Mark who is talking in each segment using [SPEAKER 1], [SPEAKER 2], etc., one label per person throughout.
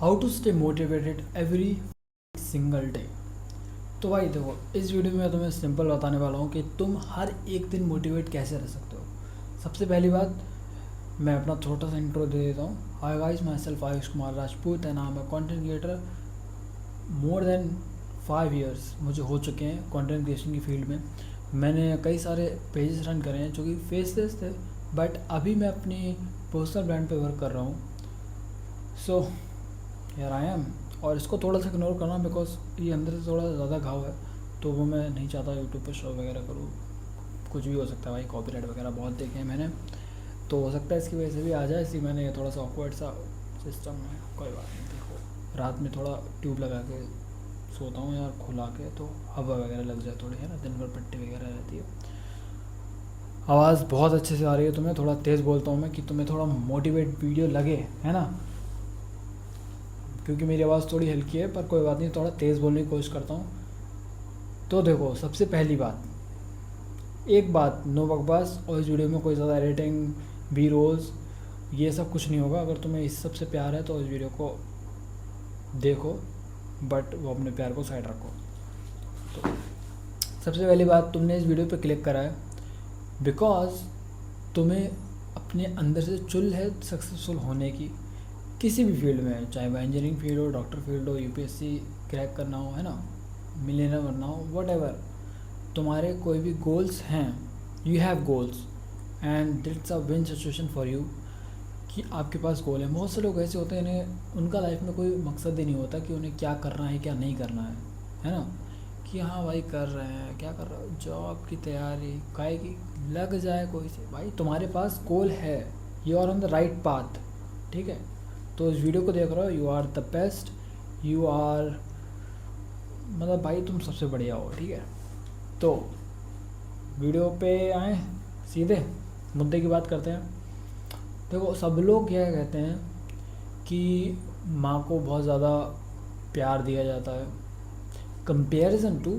[SPEAKER 1] How to stay motivated every single day. तो भाई देखो, इस वीडियो में मैं तुम्हें सिंपल बताने वाला हूँ कि तुम हर एक दिन मोटिवेट कैसे रह सकते हो। सबसे पहली बात, मैं अपना छोटा सा इंट्रो दे देता हूँ। Hi guys, my self Ayush Kumar Rajput and I am a content creator. More than 5 years मुझे हो चुके हैं कंटेंट क्रिएशन की फील्ड में। मैंने कई सारे पेजेस रन करे हैं जो कि फेसलेस थे, बट अभी मैं अपनी पर्सनल ब्रांड पे वर्क कर रहा हूँ। सो यार आई एम, और इसको थोड़ा सा इग्नोर करना बिकॉज ये अंदर से थोड़ा ज़्यादा घाव है, तो वो मैं नहीं चाहता यूट्यूब पे शो वगैरह करूँ। कुछ भी हो सकता है भाई, कॉपीराइट वगैरह बहुत देखे हैं मैंने, तो हो सकता है इसकी वजह से भी आ जाए। इसलिए मैंने थोड़ा सा ऑकवर्ड सा सिस्टम है। कोई बात नहीं, देखो रात में थोड़ा ट्यूब लगा के सोता हूँ यार, खुला के, तो हवा वगैरह लग जाए थोड़ी, है ना। दिन भर पट्टी वगैरह रहती है। आवाज़ बहुत अच्छे से आ रही है तुम्हें, थोड़ा तेज़ बोलता हूँ मैं कि तुम्हें थोड़ा मोटिवेट वीडियो लगे, है ना। क्योंकि मेरी आवाज़ थोड़ी हल्की है, पर कोई बात नहीं, थोड़ा तेज़ बोलने की कोशिश करता हूँ। तो देखो, सबसे पहली बात, एक बात, नो बकवास, और इस वीडियो में कोई ज़्यादा एडिटिंग, बी रोल्स, ये सब कुछ नहीं होगा। अगर तुम्हें इस सब से प्यार है तो इस वीडियो को देखो, बट वो अपने प्यार को साइड रखो। तो सबसे पहली बात, तुमने इस वीडियो पे क्लिक करा है बिकॉज तुम्हें अपने अंदर से चुल है सक्सेसफुल होने की, किसी भी फील्ड में, चाहे वो इंजीनियरिंग फील्ड हो, डॉक्टर फील्ड हो, यूपीएससी क्रैक करना हो, है ना, मिलियनर बनना हो, वट तुम्हारे कोई भी गोल्स हैं, you have goals and that's a win situation for you कि आपके पास गोल है। बहुत से लोग ऐसे होते हैं, इन्हें उनका लाइफ में कोई मकसद ही नहीं होता कि उन्हें क्या करना है क्या नहीं करना है ना। कि हाँ भाई कर रहे हैं, क्या कर रहे हो, जॉब की तैयारी, काहे की लग जाए कोई से। भाई तुम्हारे पास गोल है, you are on the right path, ठीक है। तो इस वीडियो को देख रहे हो, you are the best, you are, मतलब भाई तुम सबसे बढ़िया हो, ठीक है। तो वीडियो पे आए, सीधे मुद्दे की बात करते हैं। देखो, सब लोग क्या कहते हैं कि माँ को बहुत ज़्यादा प्यार दिया जाता है कंपेरिजन टू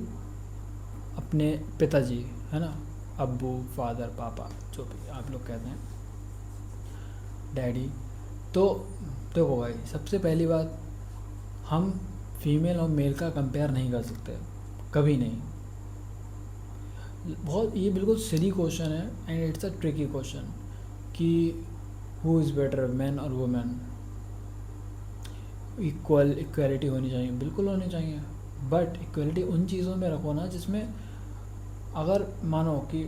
[SPEAKER 1] अपने पिताजी, है ना, अब्बू, फादर, पापा, जो भी आप लोग कहते हैं, डैडी। तो देखो भाई, सबसे पहली बात, हम फीमेल और मेल का कंपेयर नहीं कर सकते, कभी नहीं। बहुत, ये बिल्कुल सिली क्वेश्चन है and it's a tricky question कि हु इज़ बेटर, मैन और वुमेन। इक्वालिटी होनी चाहिए, बिल्कुल होनी चाहिए, बट इक्वालिटी उन चीज़ों में रखो ना जिसमें, अगर मानो कि,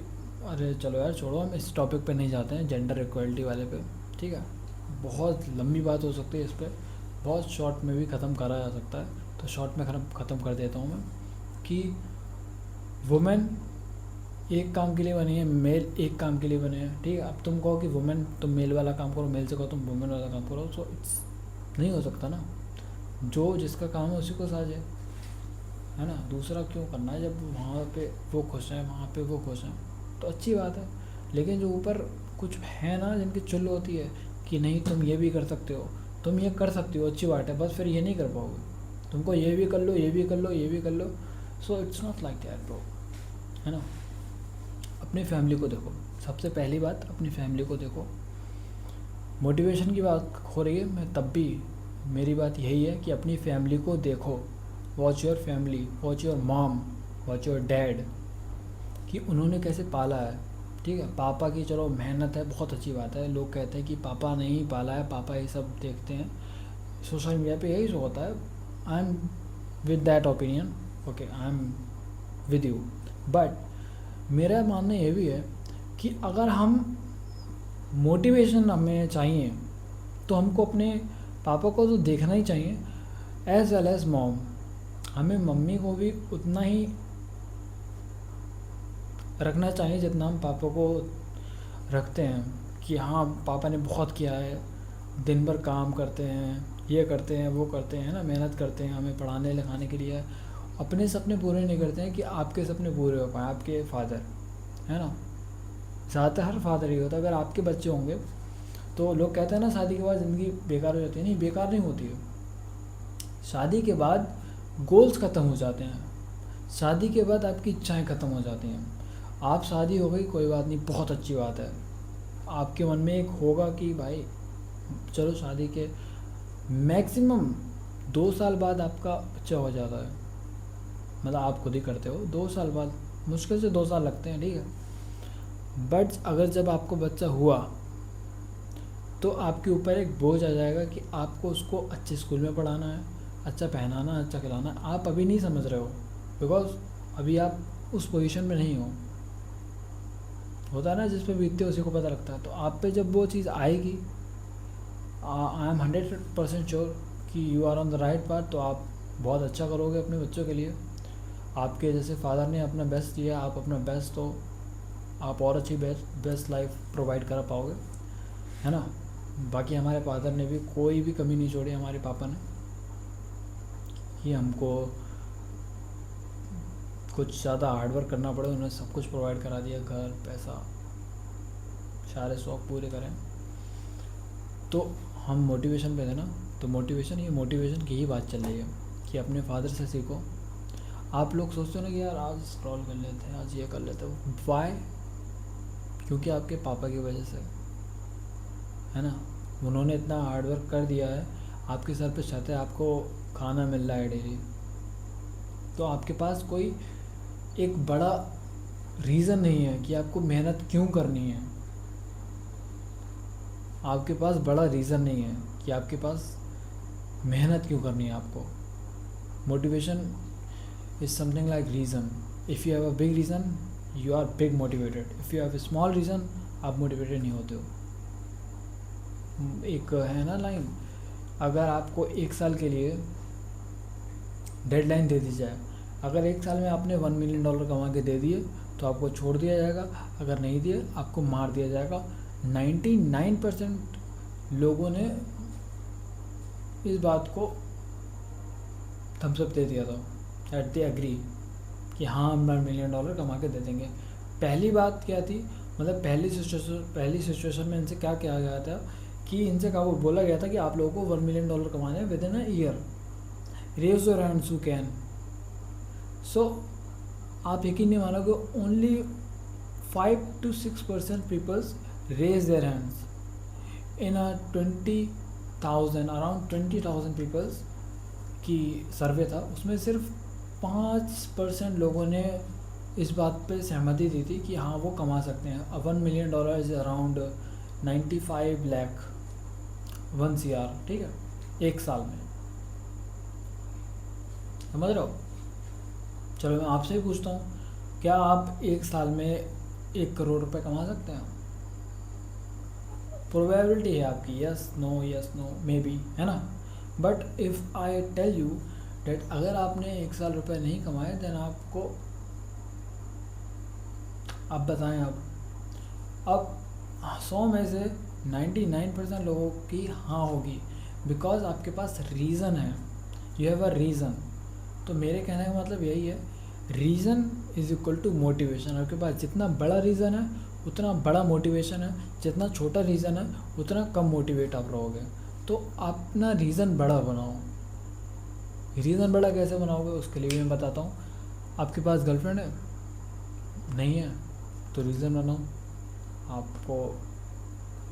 [SPEAKER 1] अरे चलो यार छोड़ो, हम इस टॉपिक पे नहीं जाते हैं, जेंडर इक्वालिटी वाले पे, ठीक है। बहुत लंबी बात हो सकती है इस पर, बहुत शॉर्ट में भी ख़त्म करा जा सकता है, तो शॉर्ट में ख़त्म कर देता हूँ मैं कि वुमेन एक काम के लिए बनी है, मेल एक काम के लिए बने हैं, ठीक है। अब तुम कहो कि वुमेन तुम मेल वाला काम करो, मेल से कहो तुम वुमेन वाला काम करो, सो इट्स नहीं हो सकता ना। जो जिसका काम है उसी को साझे, है ना। दूसरा क्यों करना है, जब वहाँ पे वो खुश हैं, वहाँ पे वो खुश हैं, तो अच्छी बात है। लेकिन जो ऊपर कुछ है ना, जिनकी चुल होती है कि नहीं तुम ये भी कर सकते हो, तुम ये कर सकती हो, अच्छी बात है, बस फिर ये नहीं कर पाओगे, तुमको ये भी कर लो, ये भी कर लो, ये भी कर लो। So it's not like that bro, है ना। अपनी फैमिली को देखो, सबसे पहली बात, अपनी फैमिली को देखो। मोटिवेशन की बात हो रही है, मैं तब भी, मेरी बात यही है कि अपनी फैमिली को देखो। Watch your family, watch your mom, watch your dad, कि उन्होंने कैसे पाला है, ठीक है। पापा की चलो मेहनत है, बहुत अच्छी बात है। लोग कहते हैं कि पापा नहीं पाला है, पापा ये सब देखते हैं, सोशल मीडिया पे यही शो होता है। I am with that opinion, okay, I am with you, but मेरा मानना ये भी है कि अगर हम, मोटिवेशन हमें चाहिए तो हमको अपने पापा को तो देखना ही चाहिए, एज वेल एज मॉम। हमें मम्मी को भी उतना ही रखना चाहिए जितना हम पापा को रखते हैं, कि हाँ पापा ने बहुत किया है, दिन भर काम करते हैं, ये करते हैं, वो करते हैं, ना, मेहनत करते हैं हमें पढ़ाने लिखाने के लिए। अपने सपने पूरे नहीं करते हैं कि आपके सपने पूरे हो पाए, आपके फादर, है ना। ज़्यादातर हर फादर ही होता है। अगर आपके बच्चे होंगे तो लोग कहते हैं ना, शादी के बाद ज़िंदगी बेकार हो जाती है, नहीं, बेकार नहीं होती है। शादी के बाद गोल्स ख़त्म हो जाते हैं, शादी के बाद आपकी इच्छाएं ख़त्म हो जाती हैं। आप, शादी हो गई कोई बात नहीं, बहुत अच्छी बात है, आपके मन में एक होगा कि भाई चलो शादी के मैक्सिमम 2 साल बाद आपका बच्चा हो जाता है, मतलब आप खुद ही करते हो, 2 साल बाद, मुश्किल से 2 साल लगते हैं, ठीक है। बट अगर जब आपको बच्चा हुआ तो आपके ऊपर एक बोझ आ जाएगा कि आपको उसको अच्छे स्कूल में पढ़ाना है, अच्छा पहनाना, अच्छा खिलाना है। आप अभी नहीं समझ रहे हो, बिकॉज अभी आप उस पोजीशन में नहीं हो। होता है ना, जिस पे बीतते उसी को पता लगता है। तो आप पे जब वो चीज़ आएगी, आई एम 100% श्योर कि you are on the right path, तो आप बहुत अच्छा करोगे अपने बच्चों के लिए। आपके जैसे फादर ने अपना बेस्ट दिया, आप अपना बेस्ट दो, आप और अच्छी बेस्ट लाइफ प्रोवाइड कर पाओगे, है ना। बाकी हमारे फादर ने भी कोई भी कमी नहीं छोड़ी, हमारे पापा ने, कि हमको कुछ ज़्यादा हार्डवर्क करना पड़े, उन्होंने सब कुछ प्रोवाइड करा दिया, घर, पैसा, सारे शौक़ पूरे करें। तो हम मोटिवेशन पे थे ना, तो मोटिवेशन की ही बात चल रही है कि अपने फादर से सीखो। आप लोग सोचते हो ना कि यार आज स्क्रॉल कर लेते हैं, आज ये कर लेते हैं, वाई? क्योंकि आपके पापा की वजह से, है ना। उन्होंने इतना हार्डवर्क कर दिया है, आपके सर पे छत है, आपको खाना मिल रहा है डेली, तो आपके पास कोई एक बड़ा रीज़न नहीं है कि आपको मेहनत क्यों करनी है। आपके पास बड़ा रीज़न नहीं है कि आपके पास मेहनत क्यों करनी है आपको। Motivation is something like reason. If you have a big reason you are big motivated, if you have a small reason आप मोटिवेटेड नहीं होते हो। एक है ना लाइन, अगर आपको 1 साल के लिए डेडलाइन दे दी जाए, अगर 1 साल में आपने $1 मिलियन कमा के दे दिए तो आपको छोड़ दिया जाएगा, अगर नहीं दिए आपको मार दिया जाएगा। 99% लोगों ने इस बात को थम्स अप दे दिया था, दैट दे एग्री कि हाँ हम $1 मिलियन कमा के दे देंगे। पहली बात क्या थी, मतलब पहली सिचुएशन में इनसे क्या किया गया था कि इनसे क्या वो बोला गया था कि आप लोगों को $1 मिलियन कमाने हैं within a year, raise your hands who can. So आप यकीन नहीं मानोगे, only 5 to 6% peoples raise their hands in a 20,000, around 20,000 peoples की सर्वे था, उसमें सिर्फ 5% लोगों ने इस बात पे सहमति दी थी कि हाँ वो कमा सकते हैं। $1 million is around 95 lakh, 1 CR, ठीक है, 1 साल में, समझ रहे हो। चलो मैं आपसे ही पूछता हूँ, क्या आप 1 साल में 1 करोड़ रुपए कमा सकते हैं? प्रोबेबिलिटी है आपकी यस नो मे बी, है ना। But if I tell you that अगर आपने 1 साल रुपए नहीं कमाए, देन आपको, आप बताएं, अब 100 में से 99% लोगों की हाँ होगी, बिकॉज आपके पास रीज़न है, यू हैव अ रीज़न। तो मेरे कहने का मतलब यही है, reason is equal to motivation. आपके पास जितना बड़ा रीज़न है उतना बड़ा मोटिवेशन है, जितना छोटा रीज़न है उतना कम मोटिवेट आप रहोगे। तो अपना रीज़न बड़ा बनाओ। रीज़न बड़ा कैसे बनाओगे उसके लिए भी मैं बताता हूँ। आपके पास गर्लफ्रेंड है, नहीं है, तो रीज़न बनाओ, आपको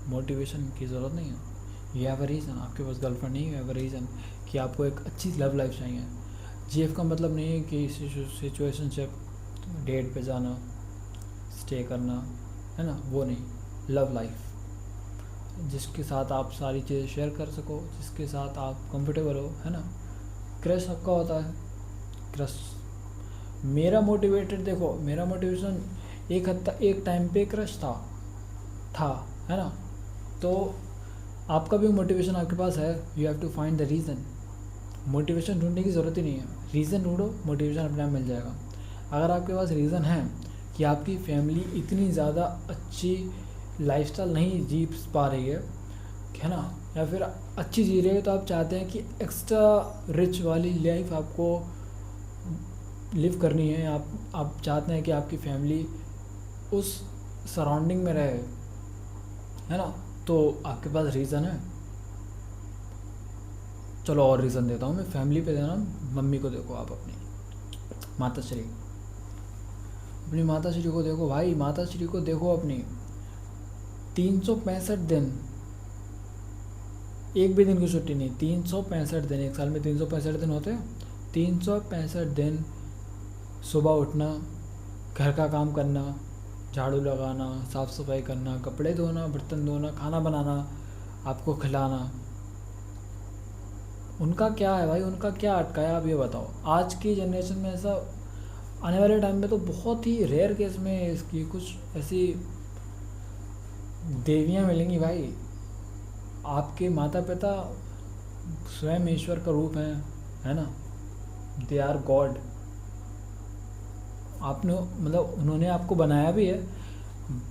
[SPEAKER 1] मोटिवेशन की ज़रूरत नहीं है। यू हैव अ रीज़न, आपके पास गर्लफ्रेंड नहीं है, यू हैव अ रीज़न कि आपको एक अच्छी लव लाइफ चाहिए। जीएफ का मतलब नहीं है कि सिचुएशनशिप, डेट पे जाना, स्टे करना, है ना, वो नहीं। लव लाइफ, जिसके साथ आप सारी चीज़ें शेयर कर सको, जिसके साथ आप कंफर्टेबल हो, है ना। क्रश सबका होता है, क्रश। मेरा देखो मेरा मोटिवेशन एक टाइम पे क्रश था, है ना। तो आपका भी मोटिवेशन आपके पास है, you have to find the reason. Motivation ढूंढने की ज़रूरत ही नहीं है, रीज़न ढूंढो, मोटिवेशन अपने आप मिल जाएगा। अगर आपके पास रीज़न है कि आपकी फैमिली इतनी ज़्यादा अच्छी लाइफस्टाइल नहीं जी पा रही है ना, या फिर अच्छी जी रही है, तो आप चाहते हैं कि एक्स्ट्रा रिच वाली लाइफ आपको लिव करनी है, आप चाहते हैं कि आपकी फैमिली उस सराउंडिंग में रहे, है ना, तो आपके पास रीज़न है। चलो और रीज़न देता हूँ मैं, फैमिली पे देना। मम्मी को देखो, आप अपनी माताश्री को देखो भाई, माताश्री को देखो अपनी, 365 दिन एक भी दिन की छुट्टी नहीं, 365 दिन, एक साल में 365 दिन होते हैं, 365 दिन सुबह उठना, घर का काम करना, झाड़ू लगाना, साफ़ सफाई करना, कपड़े धोना, बर्तन धोना, खाना बनाना, आपको खिलाना। उनका क्या है भाई, उनका क्या अटका है, आप ये बताओ। आज की जनरेशन में ऐसा, आने वाले टाइम में तो बहुत ही रेयर केस में इसकी कुछ ऐसी देवियाँ मिलेंगी भाई। आपके माता पिता स्वयं ईश्वर का रूप हैं, है ना, दे आर गॉड। आपने मतलब उन्होंने आपको बनाया भी है,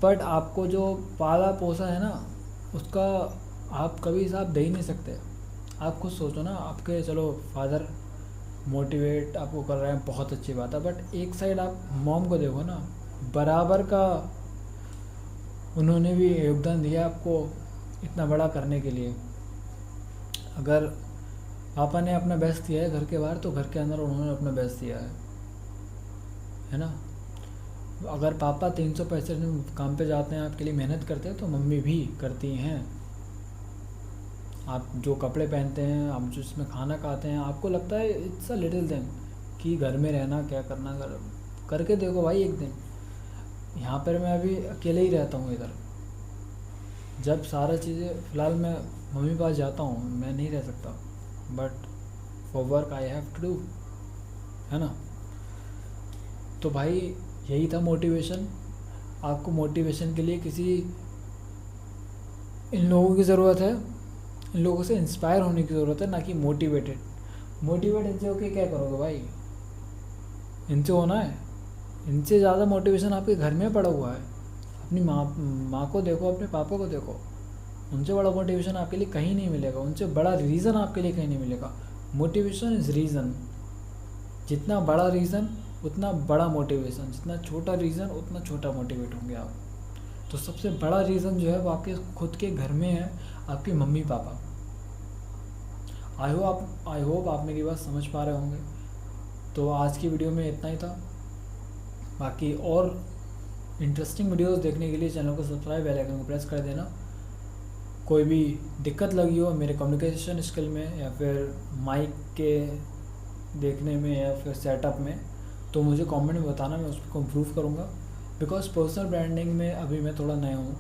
[SPEAKER 1] बट आपको जो पाला पोसा है ना, उसका आप कभी हिसाब दे ही नहीं सकते। आप खुद सोचो ना, आपके चलो फादर मोटिवेट आपको कर रहे हैं, बहुत अच्छी बात है, बट एक साइड आप मॉम को देखो ना, बराबर का उन्होंने भी योगदान दिया आपको इतना बड़ा करने के लिए। अगर पापा ने अपना बेस्ट दिया है घर के बाहर, तो घर के अंदर उन्होंने अपना बेस्ट दिया है ना। अगर पापा 365 दिन काम पे जाते हैं, आपके लिए मेहनत करते हैं, तो मम्मी भी करती हैं। आप जो कपड़े पहनते हैं, आप जो इसमें खाना खाते हैं, आपको लगता है इट्स अ लिटिल थिंग कि घर में रहना क्या करना, करके देखो भाई एक दिन। यहाँ पर मैं अभी अकेले ही रहता हूँ इधर, जब सारा चीज़ें फ़िलहाल मैं मम्मी पास जाता हूँ, मैं नहीं रह सकता, but for work I have to do, है ना। तो भाई यही था मोटिवेशन। आपको मोटिवेशन के लिए किसी इन लोगों की ज़रूरत है, इन लोगों से इंस्पायर होने की ज़रूरत है, ना कि मोटिवेटेड। मोटिवेट इनसे होके क्या करोगे भाई, इनसे होना है। इनसे ज़्यादा मोटिवेशन आपके घर में पड़ा हुआ है। अपनी माँ को देखो, अपने पापा को देखो, उनसे बड़ा मोटिवेशन आपके लिए कहीं नहीं मिलेगा, उनसे बड़ा रीज़न आपके लिए कहीं नहीं मिलेगा। मोटिवेशन इज़ रीज़न, जितना बड़ा रीज़न उतना बड़ा मोटिवेशन, जितना छोटा रीज़न उतना छोटा मोटिवेट होंगे आप। तो सबसे बड़ा रीज़न जो है वो आपके खुद के घर में है, आपके मम्मी पापा। आई होप आप मेरी बात समझ पा रहे होंगे। तो आज की वीडियो में इतना ही था। बाकी और इंटरेस्टिंग वीडियोस देखने के लिए चैनल को सब्सक्राइब, बेल आइकन को प्रेस कर देना। कोई भी दिक्कत लगी हो मेरे कम्युनिकेशन स्किल में, या फिर माइक के देखने में, या फिर सेटअप में, तो मुझे कमेंट में बताना, मैं उसको इम्प्रूव करूँगा। बिकॉज पर्सनल ब्रांडिंग में अभी मैं थोड़ा नया हूँ,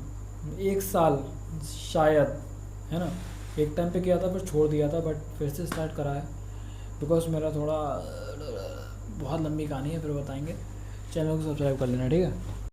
[SPEAKER 1] 1 साल शायद, है ना। एक टाइम पे किया था पर छोड़ दिया था, बट फिर से स्टार्ट करा है। बिकॉज मेरा थोड़ा बहुत लंबी कहानी है, फिर बताएंगे। चैनल को सब्सक्राइब कर लेना, ठीक है।